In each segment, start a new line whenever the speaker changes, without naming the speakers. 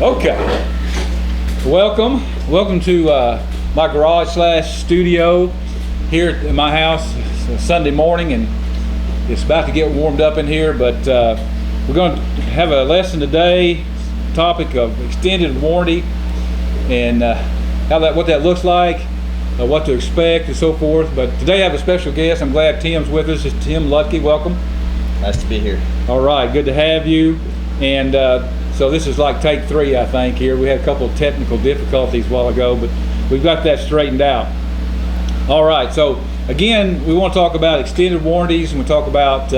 Okay. Welcome to my garage / studio here at my house. It's a Sunday morning and it's about to get warmed up in here, but we're going to have a lesson today, topic of extended warranty and what that looks like, what to expect and so forth. But today I have a special guest. I'm glad Tim's with us. It's Tim Lutke. Welcome.
Nice to be here.
All right, good to have you. And so this is like take 3, I think, here. We had a couple of technical difficulties a while ago, but we've got that straightened out. All right, so again, we want to talk about extended warranties, and we talk about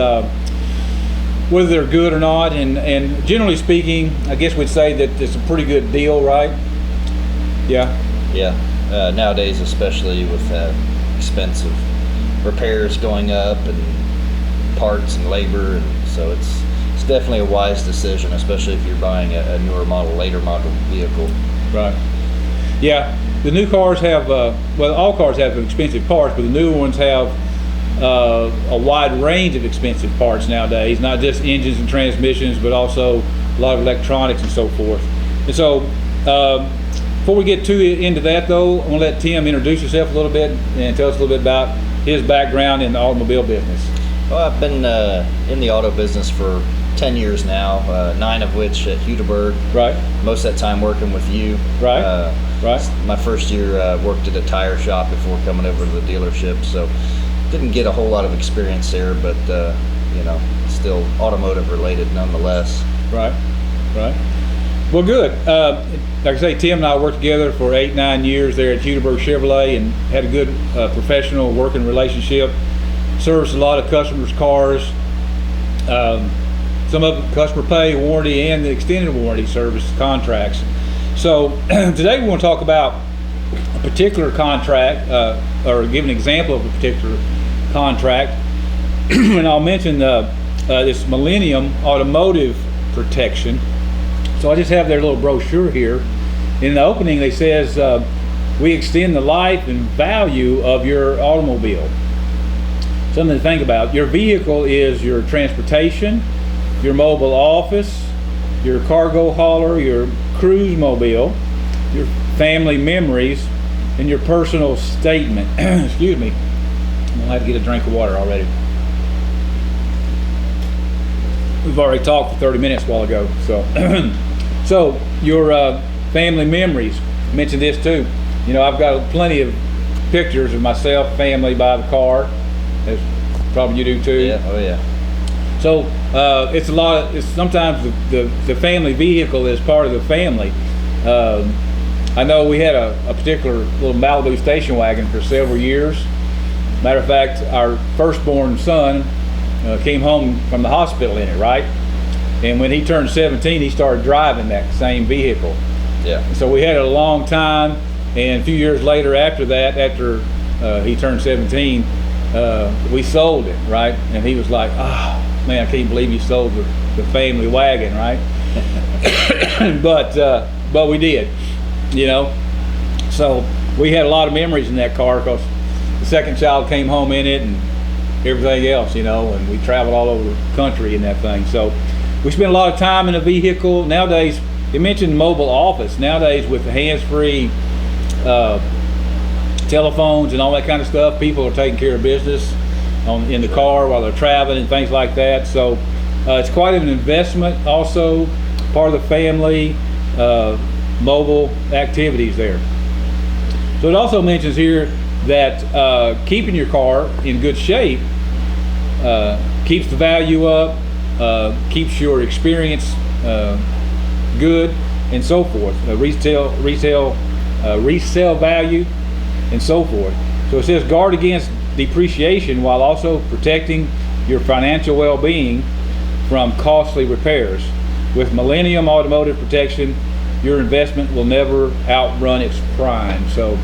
whether they're good or not. And generally speaking, I guess we'd say that it's a pretty good deal, right? Yeah?
Yeah. Nowadays, especially with expensive repairs going up and parts and labor, and so it's definitely a wise decision, especially if you're buying a newer model, later model vehicle.
Right. Yeah. The new cars have, well, all cars have expensive parts, but the new ones have a wide range of expensive parts nowadays, not just engines and transmissions, but also a lot of electronics and so forth. And so, before we get into that though, I want to let Tim introduce himself a little bit and tell us a little bit about his background in the automobile business.
Well, I've been in the auto business for 10 years now, 9 of which at Hudiburg.
Right.
Most of that time working with you.
Right. Right.
My first year worked at a tire shop before coming over to the dealership, so didn't get a whole lot of experience there, but still automotive related nonetheless.
Right. Right. Well, good. Like I say, Tim and I worked together for 8-9 years there at Hudiburg Chevrolet and had a good professional working relationship. Serviced a lot of customers' cars. Some of them customer pay, warranty, and the extended warranty service contracts. So today we want to talk about a particular contract, or give an example of a particular contract. And I'll mention this Millennium Automotive Protection. So I just have their little brochure here. In the opening, they says, we extend the life and value of your automobile. Something to think about. Your vehicle is your transportation, your mobile office, your cargo hauler, your cruise mobile, your family memories, and your personal statement. Excuse me. I'm gonna have to get a drink of water already. We've already talked for 30 minutes a while ago. So your family memories. I mentioned this too. I've got plenty of pictures of myself, family by the car. As probably you do too.
Yeah. Oh yeah.
So it's a lot. It's sometimes the family vehicle is part of the family. I know we had a particular little Malibu station wagon for several years. Matter of fact, our firstborn son came home from the hospital in it, right? And when he turned 17, he started driving that same vehicle.
Yeah.
So we had it a long time, and a few years later after that, after he turned 17, we sold it, right? And he was like, "Oh man, I can't believe you sold the family wagon," right? But we did, So we had a lot of memories in that car because the second child came home in it and everything else, and we traveled all over the country in that thing. So we spent a lot of time in the vehicle. Nowadays, you mentioned mobile office. Nowadays, with the hands-free telephones and all that kind of stuff, people are taking care of business in the car while they're traveling and things like that. So it's quite an investment. Also, part of the family mobile activities there. So it also mentions here that keeping your car in good shape keeps the value up, keeps your experience good, and so forth. Resale value, and so forth. So it says guard against depreciation while also protecting your financial well-being from costly repairs. With Millennium Automotive Protection, your investment will never outrun its prime. So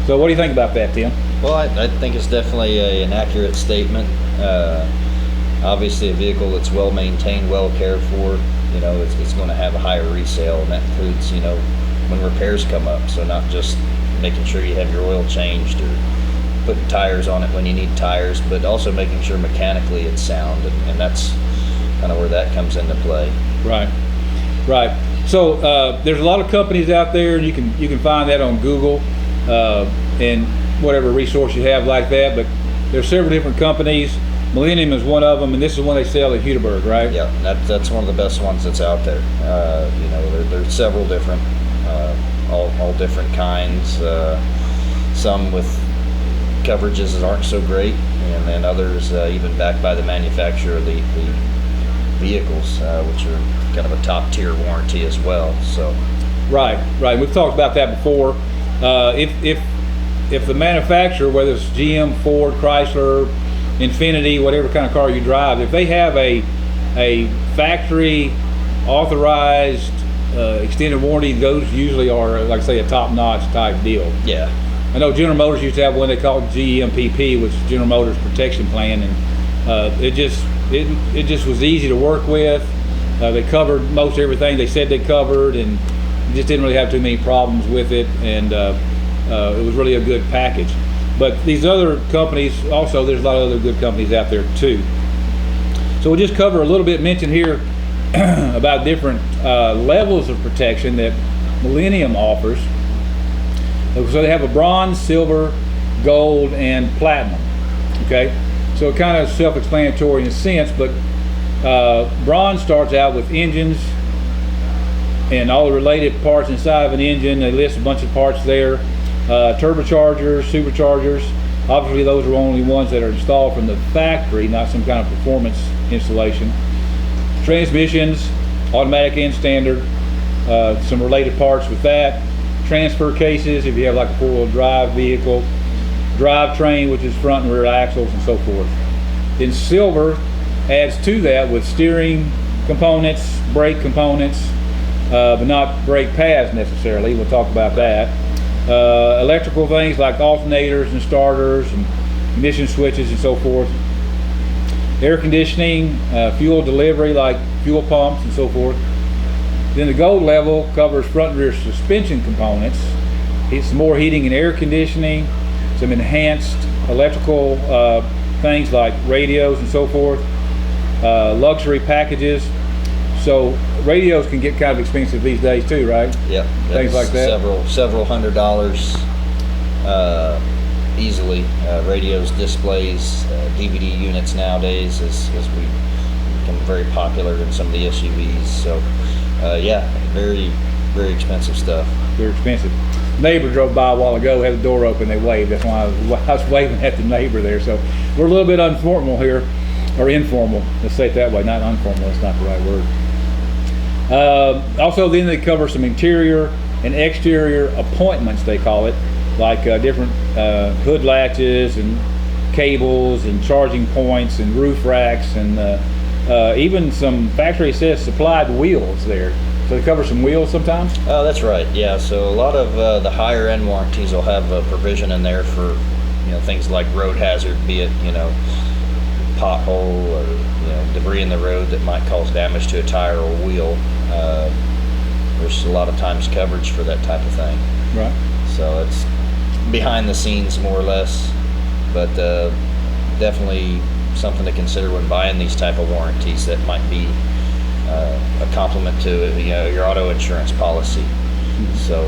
what do you think about that, Tim?
Well, I think it's definitely an accurate statement. Obviously, a vehicle that's well maintained, well cared for, it's going to have a higher resale, and that includes, when repairs come up. So not just making sure you have your oil changed or putting tires on it when you need tires, but also making sure mechanically it's sound, and that's kind of where that comes into play.
Right. So there's a lot of companies out there, and you can find that on Google and whatever resource you have like that. But there's several different companies. Millennium is one of them, and this is one they sell at Hudiburg, right?
Yeah, that's one of the best ones that's out there. There's several different, all different kinds. Some with coverages that aren't so great, and then others even backed by the manufacturer of the vehicles, which are kind of a top tier warranty as well. So,
right. We've talked about that before. If the manufacturer, whether it's GM, Ford, Chrysler, Infiniti, whatever kind of car you drive, if they have a factory authorized extended warranty, those usually are, like I say, a top-notch type deal.
yeah,
I know General Motors used to have one they called GMPP, which is General Motors Protection Plan, and it just was easy to work with. They covered most everything they said they covered, and just didn't really have too many problems with it, and it was really a good package. But these other companies, also, there's a lot of other good companies out there too. So we'll just cover a little bit, mention here about different levels of protection that Millennium offers. So they have a bronze, silver, gold, and platinum. Okay, so kind of self-explanatory in a sense, but bronze starts out with engines and all the related parts inside of an engine. They list a bunch of parts there. Turbochargers, superchargers. Obviously, those are only ones that are installed from the factory, not some kind of performance installation. Transmissions, automatic and standard. Some related parts with that. Transfer cases, if you have like a four-wheel drive vehicle. Drivetrain, which is front and rear axles and so forth. Then silver adds to that with steering components, brake components, but not brake pads necessarily. We'll talk about that. Electrical things like alternators and starters and ignition switches and so forth. Air conditioning, fuel delivery like fuel pumps and so forth. Then the gold level covers front and rear suspension components. It's more heating and air conditioning, some enhanced electrical things like radios and so forth, luxury packages. So radios can get kind of expensive these days too, right?
Yep.
Things like that.
Several $100s easily. Radios, displays, DVD units neighdays as we become very popular in some of the SUVs. So yeah, very, very expensive stuff.
They're expensive. Neighbor drove by a while ago, had the door open, they waved. That's why I was waving at the neighbor there. So we're a little bit informal here, or informal. Let's say it that way, not informal, that's not the right word. Also, then they cover some interior and exterior appointments, they call it, like different hood latches and cables and charging points and roof racks and even some factory says supplied wheels there. So they cover some wheels sometimes?
Oh, that's right. Yeah. So a lot of the higher end warranties will have a provision in there for, things like road hazard, be it, pothole or, debris in the road that might cause damage to a tire or wheel. There's a lot of times coverage for that type of thing.
Right.
So it's behind the scenes more or less, but definitely something to consider when buying these type of warranties that might be a complement to your auto insurance policy. So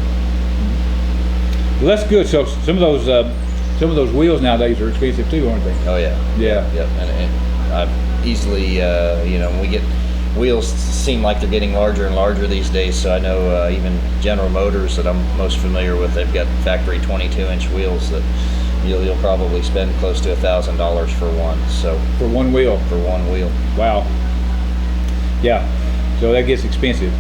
well, that's good. So some of those wheels nowadays are expensive too, aren't they?
oh yeah.
Yeah.
And I've easily when we get wheels seem like they're getting larger and larger these days, so I know even General Motors that I'm most familiar with, they've got factory 22-inch wheels that you'll probably spend close to $1,000 for one. So
For one wheel. Wow. Yeah, so that gets expensive.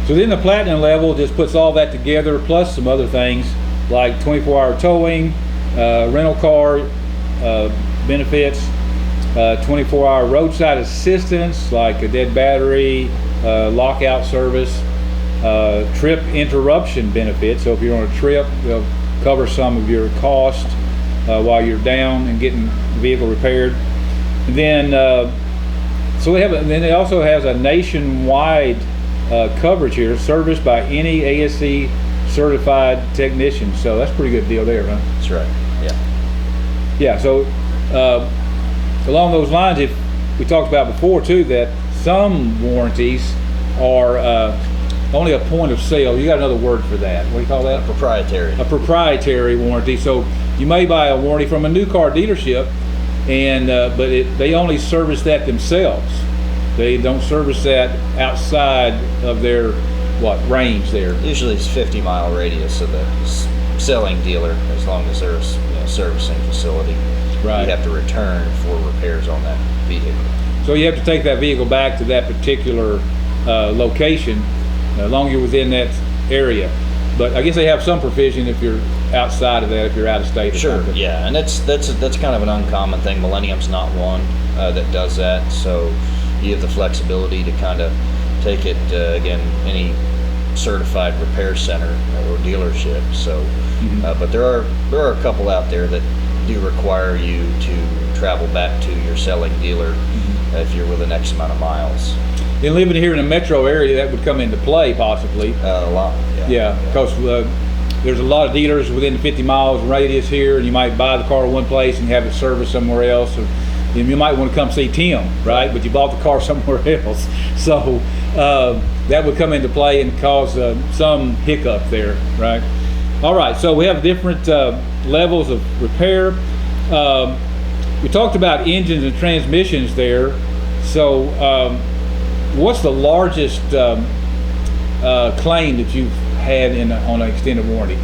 So then the platinum level just puts all that together, plus some other things like 24-hour towing, rental car benefits, 24-hour roadside assistance like a dead battery, lockout service, trip interruption benefits. So if you're on a trip, they'll cover some of your cost while you're down and getting the vehicle repaired. And then then it also has a nationwide coverage here, serviced by any ASE certified technician. So that's a pretty good deal there, huh?
that's right. Yeah.
Yeah, so along those lines, if we talked about before too, that some warranties are only a point of sale. You got another word for that. What do you call that?
Proprietary.
A proprietary warranty. So you may buy a warranty from a new car dealership, and but they only service that themselves. They don't service that outside of their range there.
Usually it's 50-mile radius of the selling dealer, as long as there's servicing facility.
Right.
You have to return for repairs on that vehicle.
So you have to take that vehicle back to that particular location, as long as you're within that area. But I guess they have some provision if you're outside of that, if you're out of state or
Sure,
something.
yeah, and that's kind of an uncommon thing. Millennium's not one that does that, so you have the flexibility to kind of take it, again, any certified repair center or dealership. So, but there are a couple out there that do require you to travel back to your selling dealer if you're within X amount of miles.
And living here in a metro area, that would come into play possibly.
A lot, yeah.
Yeah, because there's a lot of dealers within 50 miles radius here, and you might buy the car one place and have it serviced somewhere else. Or you might want to come see Tim, right? But you bought the car somewhere else. So that would come into play and cause some hiccup there, right? All right, so we have different levels of repair. We talked about engines and transmissions there. So what's the largest claim that you've had on an extended warranty?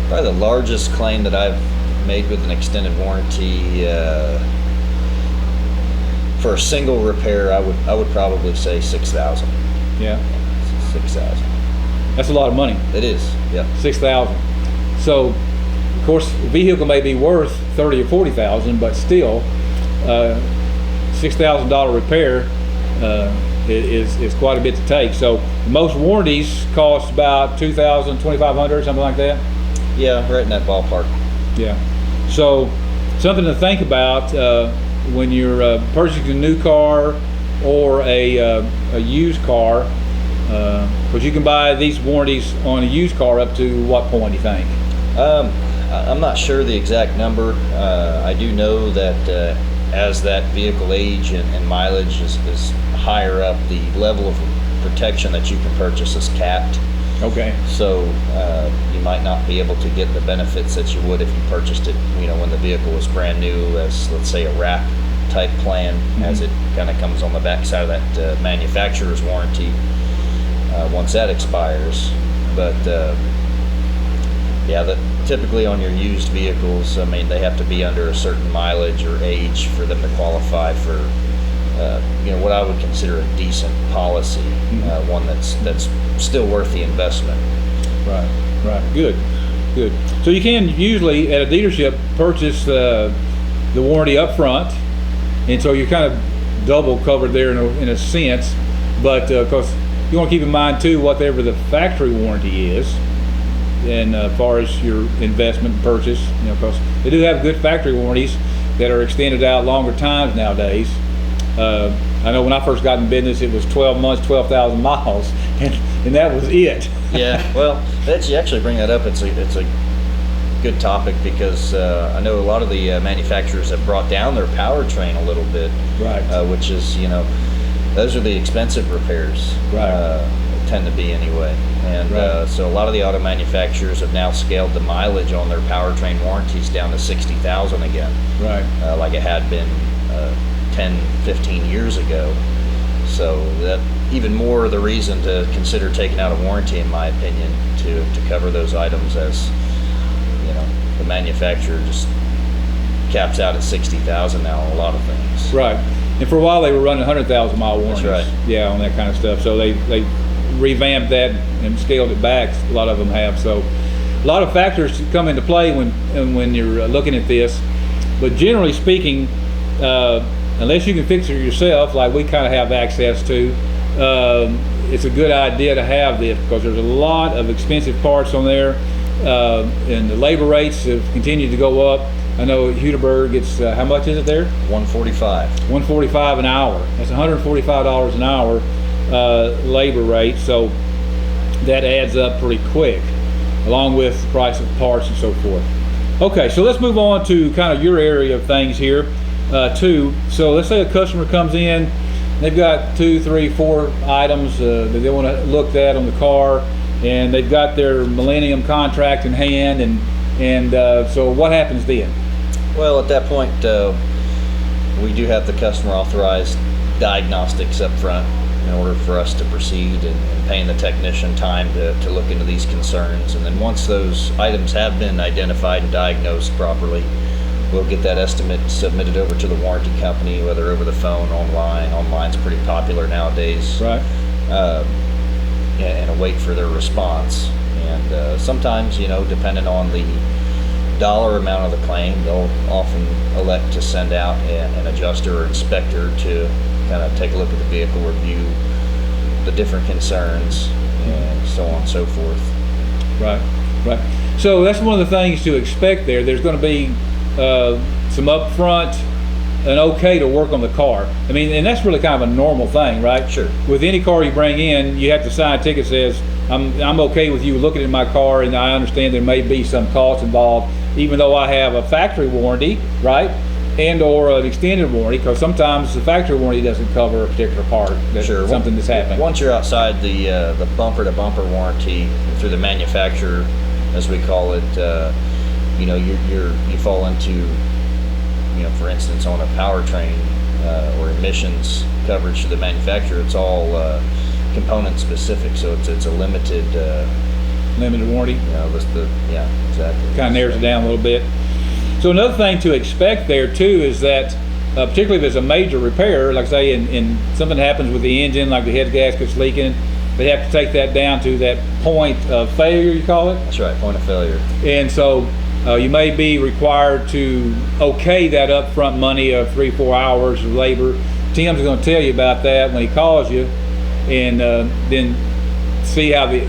Probably the largest claim that I've made with an extended warranty for a single repair, I would probably say $6,000.
Yeah,
$6,000.
that's a lot of money.
It is. Yeah.
$6,000. So, of course, the vehicle may be worth $30,000 or $40,000, but still, $6,000 repair is quite a bit to take. So, most warranties cost about $2,000, $2,500, something like that.
Yeah, right in that ballpark.
Yeah. So, something to think about when you're purchasing a new car or a used car, because you can buy these warranties on a used car up to what point, do you think?
I'm not sure the exact number. I do know that as that vehicle age and mileage is higher up, the level of protection that you can purchase is capped.
Okay.
So you might not be able to get the benefits that you would if you purchased it, when the vehicle was brand new, as let's say a wrap type plan, as it kind of comes on the back side of that manufacturer's warranty once that expires. But typically on your used vehicles, they have to be under a certain mileage or age for them to qualify for what I would consider a decent policy, one that's still worth the investment.
Right. Good. So you can usually at a dealership purchase the warranty up front, and so you're kind of double covered there in a sense. But because you want to keep in mind too, whatever the factory warranty is, and as far as your investment and purchase, because they do have good factory warranties that are extended out longer times nowadays. I know when I first got in business, it was 12 months, 12,000 miles, and that was it.
Yeah, well, you actually bring that up. It's a good topic because I know a lot of the manufacturers have brought down their powertrain a little bit,
right?
Which is, those are the expensive repairs,
right?
Tend to be anyway, and
right.
So a lot of the auto manufacturers have now scaled the mileage on their powertrain warranties down to 60,000 again,
right?
Like it had been 10, 15 years ago. So that even more the reason to consider taking out a warranty, in my opinion, to cover those items, as the manufacturer just caps out at 60,000 now on a lot of things.
Right. And for a while they were running 100,000 mile warranties.
That's right.
Yeah, on that kind of stuff. So they revamped that and scaled it back. A lot of them have. So a lot of factors come into play when you're looking at this. But generally speaking, unless you can fix it yourself, like we kind of have access to, it's a good idea to have this because there's a lot of expensive parts on there, and the labor rates have continued to go up. I know Hudiburg, it's how much is it there?
$145.
$145 an hour. That's $145 an hour labor rate. So that adds up pretty quick, along with the price of parts and so forth. Okay, so let's move on to kind of your area of things here too. So let's say a customer comes in they've got 2, 3, 4 items that they want to look at on the car, and they've got their Millennium contract in hand, and so what happens then?
Well, at that point, we do have the customer authorized diagnostics up front in order for us to proceed and paying the technician time to look into these concerns. And then once those items have been identified and diagnosed properly, we'll get that estimate submitted over to the warranty company, whether over the phone, online. Online's pretty popular nowadays.
Right.
And await for their response. And sometimes, depending on the dollar amount of the claim, they'll often elect to send out an adjuster or inspector to kind of take a look at the vehicle, review the different concerns, and so on and so forth.
Right. So that's one of the things to expect there. There's going to be some upfront and okay to work on the car. I mean, and that's really kind of a normal thing, right?
Sure.
With any car you bring in, you have to sign a ticket that says, I'm okay with you looking at my car, and I understand there may be some costs involved, even though I have a factory warranty, right? And or an extended warranty, because sometimes the factory warranty doesn't cover a particular part,
Sure.
something that's happened.
Once you're outside the bumper-to-bumper warranty through the manufacturer, as we call it, you fall into, for instance, on a powertrain or emissions coverage to the manufacturer, it's all component specific, so it's a limited
warranty.
Yeah, exactly.
Kind of narrows it down a little bit. So another thing to expect there too is that, particularly if there's a major repair, like say, and something happens with the engine, like the head gasket's leaking, they have to take that down to that point of failure, you call it?
That's right, point of failure.
And so you may be required to okay that upfront money of 3-4 hours of labor. Tim's going to tell you about that when he calls you, and then see how the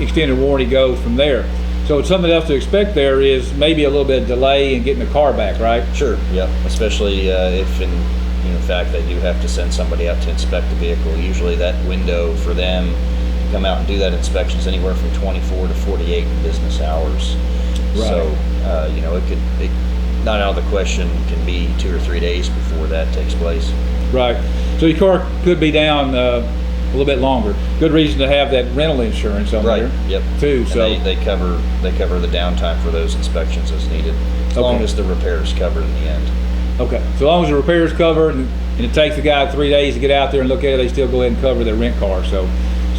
extended warranty goes from there. So something else to expect there is maybe a little bit of delay in getting the car back, right?
Sure, yep. Especially if in fact they do have to send somebody out to inspect the vehicle. Usually that window for them to come out and do that inspection is anywhere from 24 to 48 business hours.
Right.
So, it not out of the question, can be 2 or 3 days before that takes place.
Right. So your car could be down a little bit longer. Good reason to have that rental insurance on
Right.
there.
Yep.
Too.
And
So
they cover the downtime for those inspections as needed, as long as the repair is covered in the end.
okay. So long as the repair is covered and it takes the guy 3 days to get out there and look at it, they still go ahead and cover their rent car. So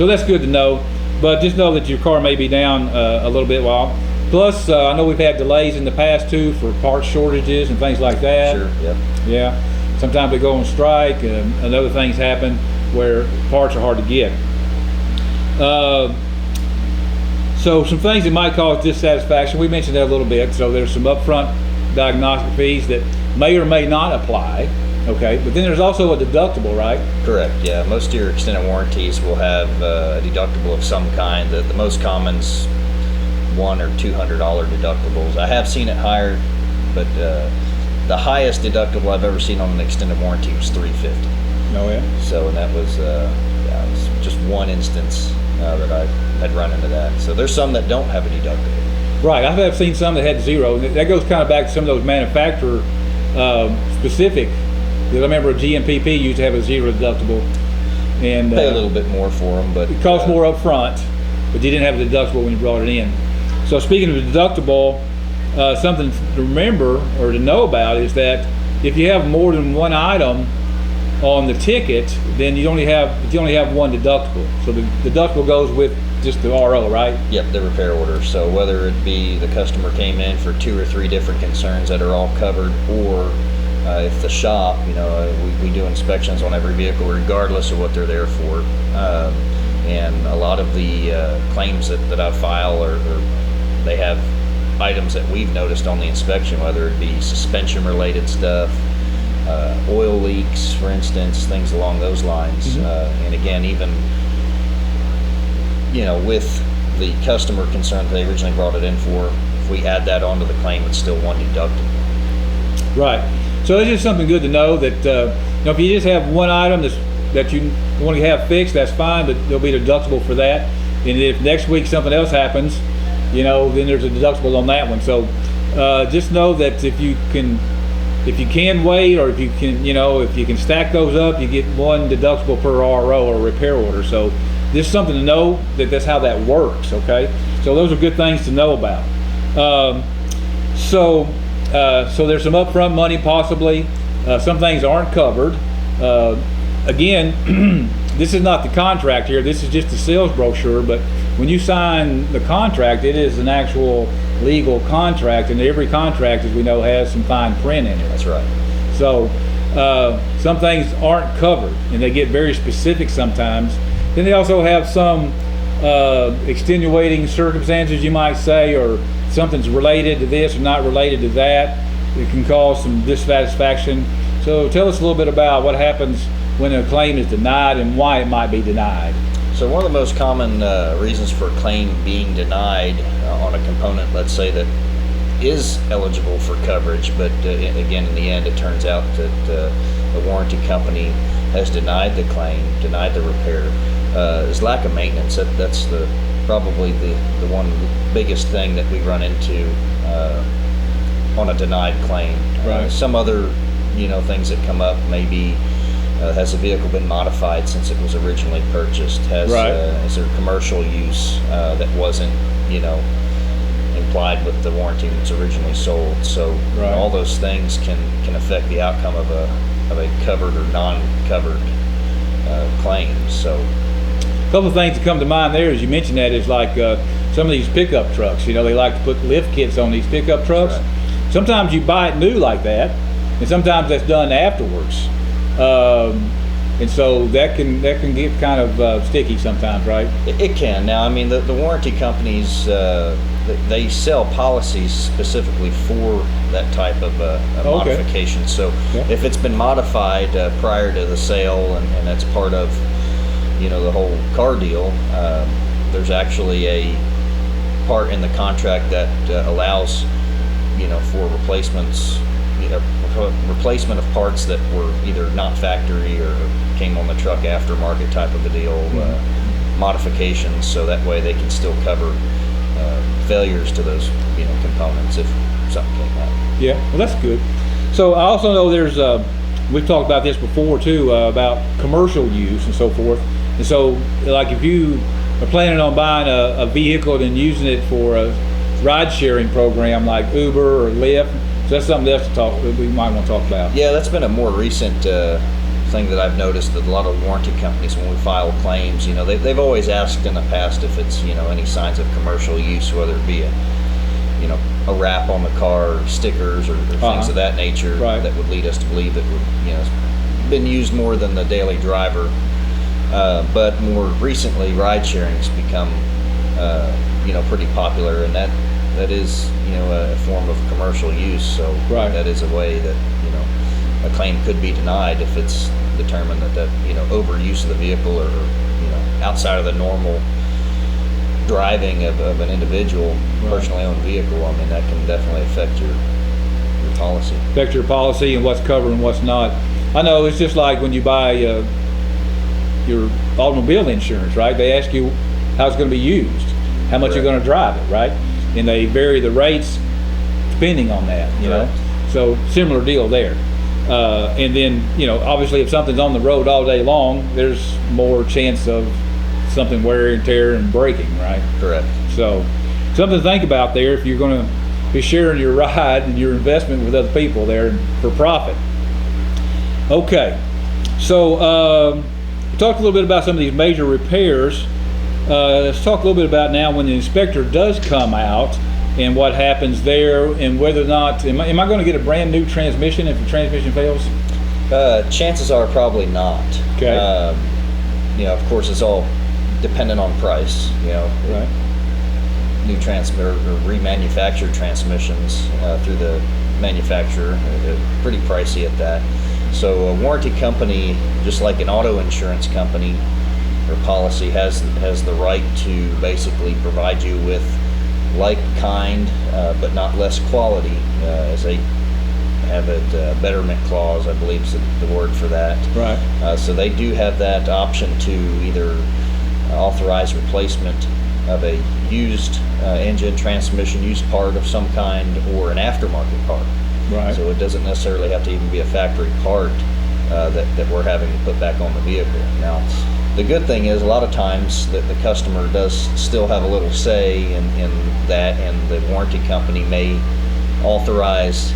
that's good to know. But just know that your car may be down a little bit while. Plus, I know we've had delays in the past too for parts shortages and things like that.
Sure. Yep.
Yeah. Sometimes they go on strike and other things happen where parts are hard to get. So some things that might cause dissatisfaction, we mentioned that a little bit. So there's some upfront diagnostic fees that may or may not apply. Okay, but then there's also a deductible, right?
Correct. Yeah, most of your extended warranties will have a deductible of some kind. The most common's $100 or $200 deductibles. I have seen it higher, but the highest deductible I've ever seen on an extended warranty was $350.
Oh yeah.
So, and that was it was just one instance that I had run into that. So there's some that don't have a deductible.
Right. I've seen some that had zero. That goes kind of back to some of those manufacturer specific. Because I remember a GMPP used to have a zero deductible, and
Pay a little bit more for them, but
it cost more up front, but you didn't have a deductible when you brought it in. So speaking of deductible, something to remember or to know about is that if you have more than one item on the ticket, then you only have one deductible. So the deductible goes with just the RO, right?
Yep, the repair order. So whether it be the customer came in for 2 or 3 different concerns that are all covered, or if the shop, we do inspections on every vehicle regardless of what they're there for. And a lot of the claims that I file are they have items that we've noticed on the inspection, whether it be suspension related stuff, oil leaks, for instance, things along those lines.
Mm-hmm.
And again, even with the customer concern that they originally brought it in for, if we add that onto the claim, it's still one deductible.
Right. So it's just something good to know that if you just have one item that you want to have fixed, that's fine, but there'll be a deductible for that. And if next week something else happens, then there's a deductible on that one. So just know that if you can if you can wait, or if you can, if you can stack those up, you get one deductible per RO or repair order. So this is something to know, that's how that works. Okay, so those are good things to know about. So there's some upfront money possibly. Some things aren't covered. Again, this is not the contract here. This is just the sales brochure. But when you sign the contract, it is an actual legal contract, and every contract, as we know, has some fine print in it.
That's right.
So some things aren't covered, and they get very specific sometimes. Then they also have some extenuating circumstances, you might say, or something's related to this or not related to that. It can cause some dissatisfaction. So tell us a little bit about what happens when a claim is denied and why it might be denied.
So one of the most common reasons for a claim being denied on a component, let's say, that is eligible for coverage, but again, in the end, it turns out that the warranty company has denied the claim, denied the repair, is lack of maintenance. That's probably the one biggest thing that we run into on a denied claim.
Right.
Some other things that come up, maybe has the vehicle been modified since it was originally purchased? Is there commercial use that wasn't implied with the warranty that was originally sold? So all those things can affect the outcome of a covered or non-covered claim. So
a couple of things that come to mind there, as you mentioned, that is like some of these pickup trucks. They like to put lift kits on these pickup trucks.
Right.
Sometimes you buy it new like that, and sometimes that's done afterwards. And so that can get kind of sticky sometimes, right?
It can. Now, I mean, the warranty companies, they sell policies specifically for that type of modification. So if it's been modified prior to the sale, and that's part of the whole car deal, there's actually a part in the contract that allows for replacements, replacement of parts that were either not factory or came on the truck aftermarket type of a deal, modifications, so that way they can still cover failures to those components if something came up.
Yeah, well, that's good. So I also know there's we've talked about this before too, about commercial use and so forth. And so, like, if you are planning on buying a vehicle and using it for a ride-sharing program like Uber or Lyft, so that's something else we might want to talk about.
Yeah, that's been a more recent thing that I've noticed, that a lot of warranty companies, when we file claims, they've always asked in the past if it's any signs of commercial use, whether it be a wrap on the car, stickers, or things of that nature that would lead us to believe that it's been used more than the daily driver. But more recently, ride sharing has become pretty popular, and that is a form of commercial use. So that is a way that a claim could be denied if it's determined that overuse of the vehicle, or outside of the normal driving of an individual personally owned vehicle. I mean, that can definitely affect your policy.
Affect your policy and what's covered and what's not. I know it's just like when you buy your automobile insurance, right? They ask you how it's going to be used, how much you're going to drive it, right? And they vary the rates depending on that, you know. So similar deal there. And then, obviously if something's on the road all day long, there's more chance of something wear and tear and breaking, right?
Correct.
So something to think about there if you're going to be sharing your ride and your investment with other people there for profit. Okay, so we talked a little bit about some of these major repairs. Let's talk a little bit about now when the inspector does come out and what happens there, and whether or not, am I going to get a brand new transmission if the transmission fails?
Chances are probably not.
Okay.
Of course, it's all dependent on price.
Right.
New or remanufactured transmissions through the manufacturer are pretty pricey at that. So a warranty company, just like an auto insurance company or policy, has the right to basically provide you with like kind but not less quality, as they have it, betterment clause, I believe is the word for that.
Right.
So they do have that option to either authorize replacement of a used engine, transmission, used part of some kind, or an aftermarket part.
Right.
So it doesn't necessarily have to even be a factory part that we're having to put back on the vehicle. Now, the good thing is a lot of times that the customer does still have a little say in that, and the warranty company may authorize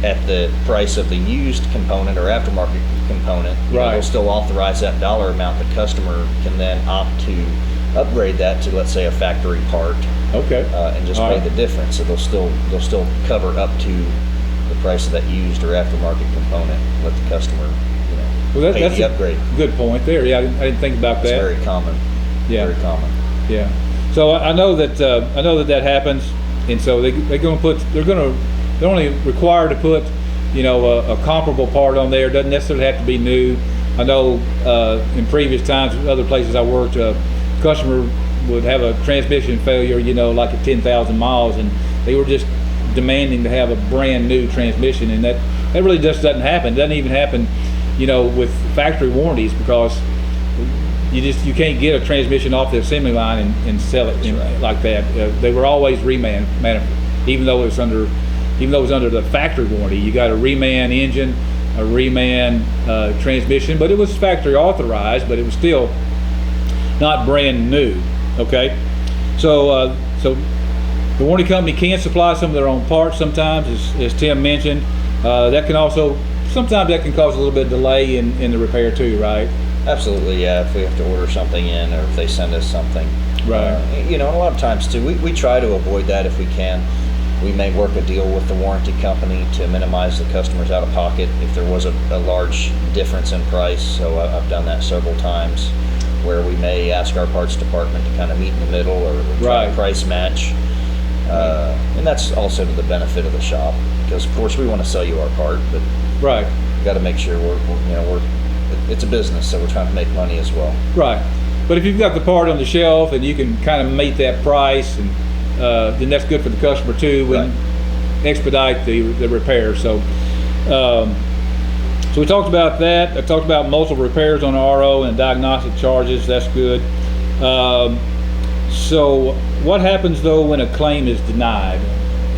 at the price of the used component or aftermarket component.
Right.
They'll still authorize that dollar amount. The customer can then opt to upgrade that to, let's say, a factory part,
Okay.
and just
All
pay
right.
the difference. So they'll still cover up to the price of that used or aftermarket component. Let the customer,
Well,
pay
that's
the
a
upgrade.
good point there. Yeah, I didn't think about
It's
that.
very common.
Yeah.
Very common.
Yeah. So I know that happens, and so they're only required to put, a comparable part on there. It doesn't necessarily have to be new. I know in previous times, other places I worked, customer would have a transmission failure, like at 10,000 miles, and they were just demanding to have a brand new transmission, and that really just doesn't happen. It doesn't even happen, with factory warranties, because you can't get a transmission off the assembly line and sell it like that. They were always reman, even though it was under the factory warranty. You got a reman engine, a reman transmission, but it was factory authorized, but it was still not brand new. Okay, so the warranty company can supply some of their own parts sometimes, as Tim mentioned. Sometimes that can cause a little bit of delay in the repair too, right?
Absolutely, yeah. If we have to order something in, or if they send us something,
Right.
And a lot of times too, we try to avoid that if we can. We may work a deal with the warranty company to minimize the customer's out of pocket if there was a large difference in price. So I've done that several times, where we may ask our parts department to kind of meet in the middle, or try
Right.
to price match. And that's also to the benefit of the shop, because of course we want to sell you our part, but
Right.
we got to make sure it's a business, so we're trying to make money as well.
Right. But if you've got the part on the shelf and you can kind of meet that price, and then that's good for the customer too, and expedite the repair. So we talked about that. I talked about multiple repairs on the RO and diagnostic charges. That's good. So what happens though when a claim is denied?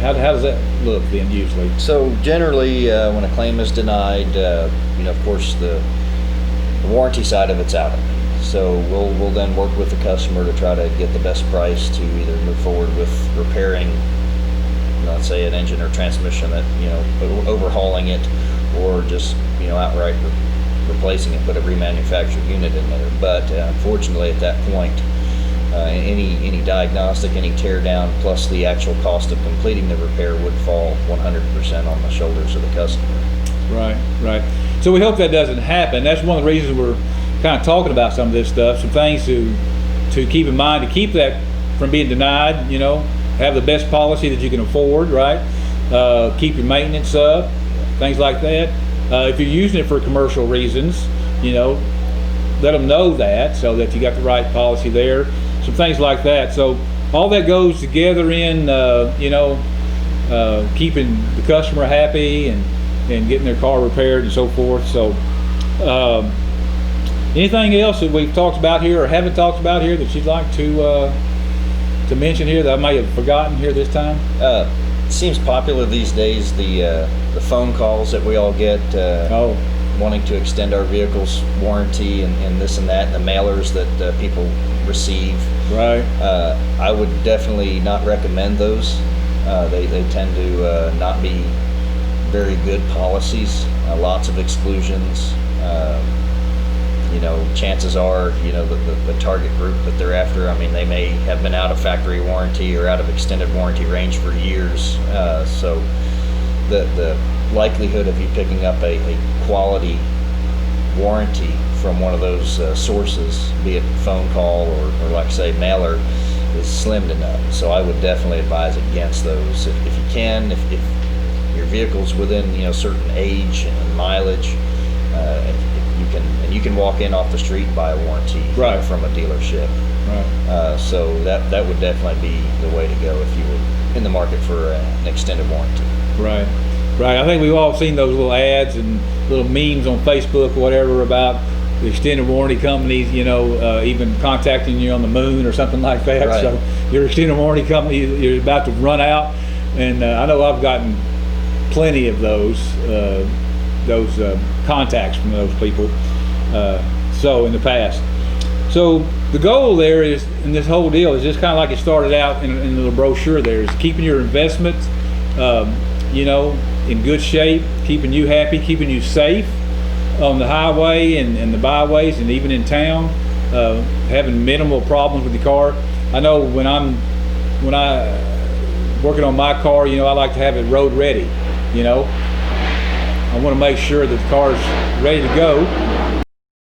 How does that look then usually?
So generally, when a claim is denied, of course the warranty side of it's out of it. So we'll then work with the customer to try to get the best price to either move forward with repairing, let's say, an engine or transmission, that overhauling it, or just outright replacing it, put a remanufactured unit in there. But unfortunately, at that point, any diagnostic, any tear down, plus the actual cost of completing the repair would fall 100% on the shoulders of the customer.
Right. So we hope that doesn't happen. That's one of the reasons we're kind of talking about some of this stuff, some things to keep in mind to keep that from being denied. Have the best policy that you can afford, right? Keep your maintenance up, things like that. If you're using it for commercial reasons, let them know that, so that you got the right policy there. Some things like that. So all that goes together in keeping the customer happy and getting their car repaired and so forth. So anything else that we've talked about here or haven't talked about here that you'd like to mention here that I may have forgotten here this time?
It seems popular these days, the phone calls that we all get, wanting to extend our vehicle's warranty and this and that, and the mailers that people receive.
Right.
I would definitely not recommend those. They tend to not be very good policies. Lots of exclusions. Chances are, the target group that they're after, they may have been out of factory warranty or out of extended warranty range for years. So the likelihood of you picking up a quality warranty from one of those sources, be it phone call or like say mailer, is slim to none. So I would definitely advise against those if you can. If your vehicle's within certain age and mileage, you can walk in off the street and buy a warranty from a dealership.
Right.
So that would definitely be the way to go if you were in the market for an extended warranty.
Right. I think we've all seen those little ads and little memes on Facebook or whatever about the extended warranty companies, even contacting you on the moon or something like that.
Right.
So your extended warranty company, you're about to run out. And I know I've gotten plenty of those contacts from those people. So in the past. So the goal there is, in this whole deal, is just kind of like it started out in the brochure there, is keeping your investments, in good shape, keeping you happy, keeping you safe on the highway and the byways and even in town, having minimal problems with the car. I know when I working on my car, I like to have it road ready. I want to make sure that the car is ready to go